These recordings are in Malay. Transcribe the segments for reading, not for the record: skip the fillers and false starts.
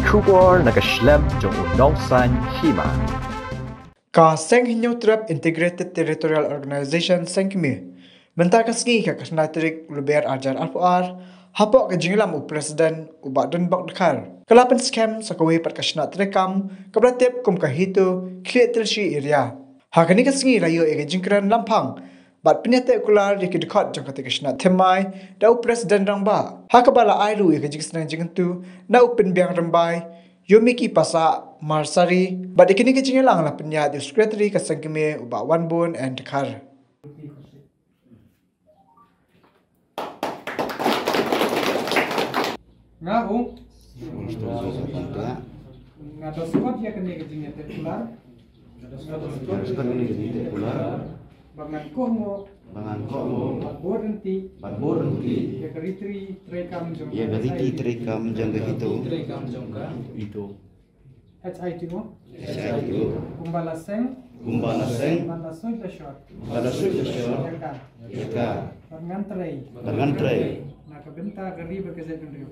Kubor nakaslem jong unongsan hima. Ka Seng Hinyo Trap Integrated Territorial Organization Sengkimi. Bentar kasngi ka kasnatrik luber ajar RPR. Hapok ke jinglam u presiden u bakdun bak dekar. Kelapan scam sakawi pat kasnatrik kam. Kabratip kum kahito kliatilshi area. Hakani kasngi rayo ege jingkran lampang. Bat penyata ukular di kedekot jang kata kasnat temai. Da u presiden rangba. Hakabala airu ege jingsenang jingentu. Na u penbiang rambai. Yomiki pasa Marsari, but ikini kecingnya lang lah penyat di sekretari kasangkime ubah Wanbun and Dekar. Ngahu, ngado spot ya kene kecingnya tertular, bangan kohmo, borenti, ya keritri trekam jangka itu. HITO Kumbala Seng Bandasoi Lashor Yaka Barngantrei Nakabenta Gari Bagazet Jendri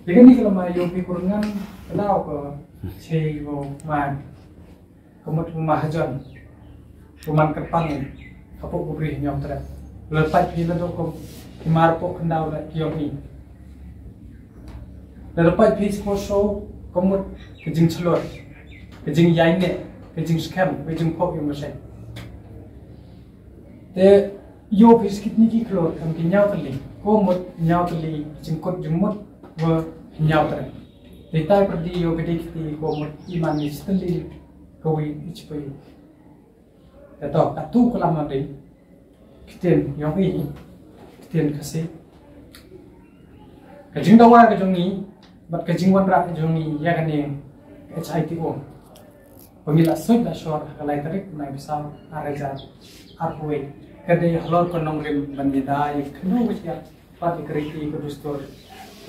Jadi ni kalau mai yopi kurungan kelau ke cego man kemut mahajan cuman kerpan kapok kubri nyom terat lepas bila tu kom kimar pok kendau dak yopi lepas pis poso kemut kejing celur kejing yaine kejing scam kejing pok yang masih te yopi skit niki klor kam kinyau tali komut nyau tali jengkot jemut wa nyau tali detai perdi yo gede kiti komut iman ni steli kawi ichpai tato atu kelama dei kiten yang ini kiten kasih kajing dawa kajong ni bat kajing wanra kajong ni ya kan ni HITO pemila soy la shor kalai tarik nai bisa arajar arpoi kade halor konong rim bandida ik kenu wisya pat ikriti kudustor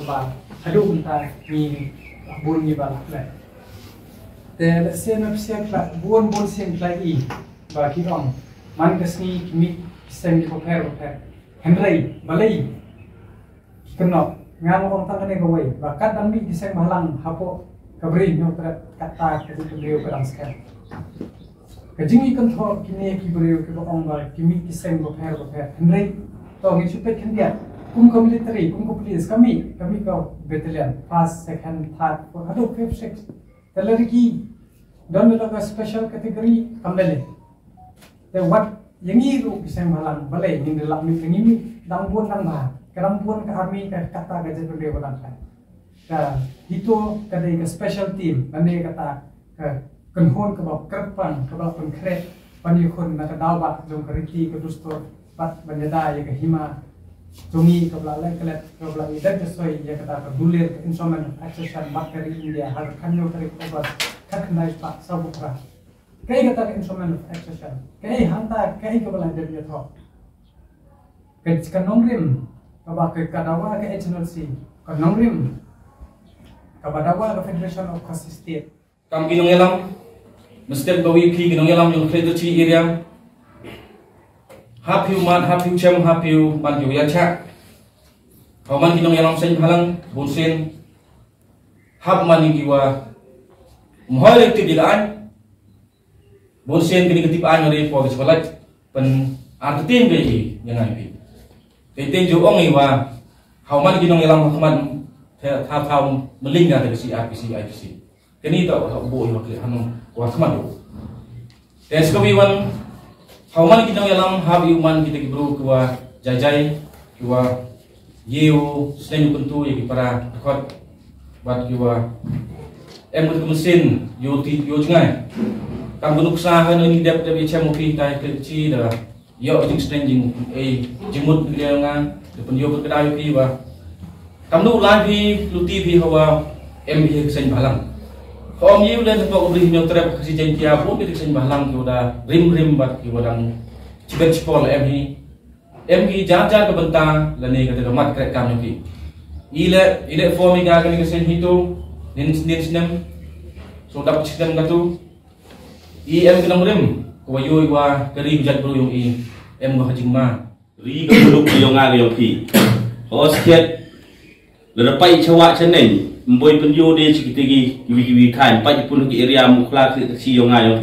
ba hadu unta ni bun ni bala la te sen apsia kla bun sen lagi ba ki ong man kasni kimi sen di koper henry balai keno ngam ong tang ne gawai ba kadang bi sen malang hapo kabri nyo kata ke beliau kadang sekali kajing ikan thok kini ki beliau ke ong ba kimi sen koper henry to ngi supet kendia kum military kum police kami kau battalion first second third fourth aduh fifth sixth teleriki don loga special category kambele te wat yangi ru bisa malang balai ning dalam mi ngimi dang buan dang ba kadang buan ke army ke kata gaje beliau kadang ka itu kadai ke special team ande kata ke kenhon ke bab kerpan ke bab konkret pani khon na ka dawa jong keriti ke dustor pat banjada ya ke hima Tungi kebelakang kelet kebelakang idat sesuai ya kata berdulir instrumen aksesan bakteri India harus kanyo tarik obat kaknai pak sabukra kayak kata instrumen aksesan kayak hanta kayak kebelakang dari itu kayak kanongrim kabak kadawa kayak HNLC kanongrim kabadawa ke Federation of Coast State kam kinong elam mesti bawi ki kinong elam yung federasi area hapiu man hapiu cem hapiu man yu yacha kawan kinong yang sen halang bunsen hab man giwa mohol ekti dilaan bunsen kini ketip an dari po sekolah pen artin be yang ai tete jo ong iwa kawan kinong yang man hab melingga dari si IPC kini tau bo iwa kli hanu wa khamado tes kawiwan Hauman kita ngelam habi uman kita kibru kuwa jajai kuwa yeo selain pentu ya para dekot buat kuwa mesin yo ti yo jengai kam bunuk sahan ini dapat bicara mungkin tai kecil dah yo jing steng jing jimut dia nga depan yo kedai pi wa kamnu lan pi luti pi hawa em bi sen balang om yiu len pok bri nyo trap si jen kia pun bi sen balang ki udah rim bat ki wadang ciben cipol em ki jar ke bentang lani kata mat krek kam ki ile formi ga kan sen hitu nin sinem so dapat sistem gatu em kenang rim ko yo wa kari bijat bro yung em ga hajing ma ri ga buluk yo nga ga yo ki hosket le pai chawa chanen mboi penyo de chikitegi wi kan pai pun ki area mukla si yo nga yo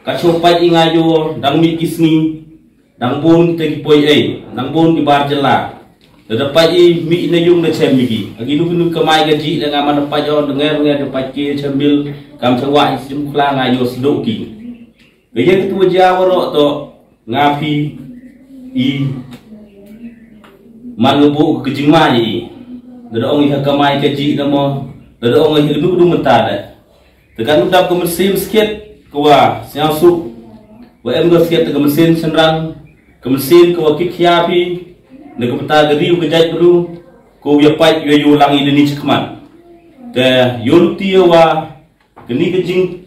ka cho pai nga yo dang mi kisni dang bun te ki poi dang bun ki bar jela le pai mi na yung na chem mi ki agi nu kamai ga ji da nga man pai yo denger de pai ki chambil kam chawa si mukla nga yo sdo ki gaya ketua Jawa to ngapi mangebu kejingma ji dada ong hakamai keji namo dada ong hidup mentara tekan udah ke mesin sikit kuwa siasu wa em go sikit ke mesin senrang ke mesin kuwa kikyapi ne ke peta geri ke jai dulu ko ya pai yo lang ini cekman te yoluti wa geni kejing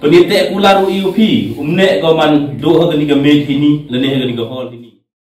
penite kula ru UP umne ko man do ga ni ga me hini lene ga ni ga hol hini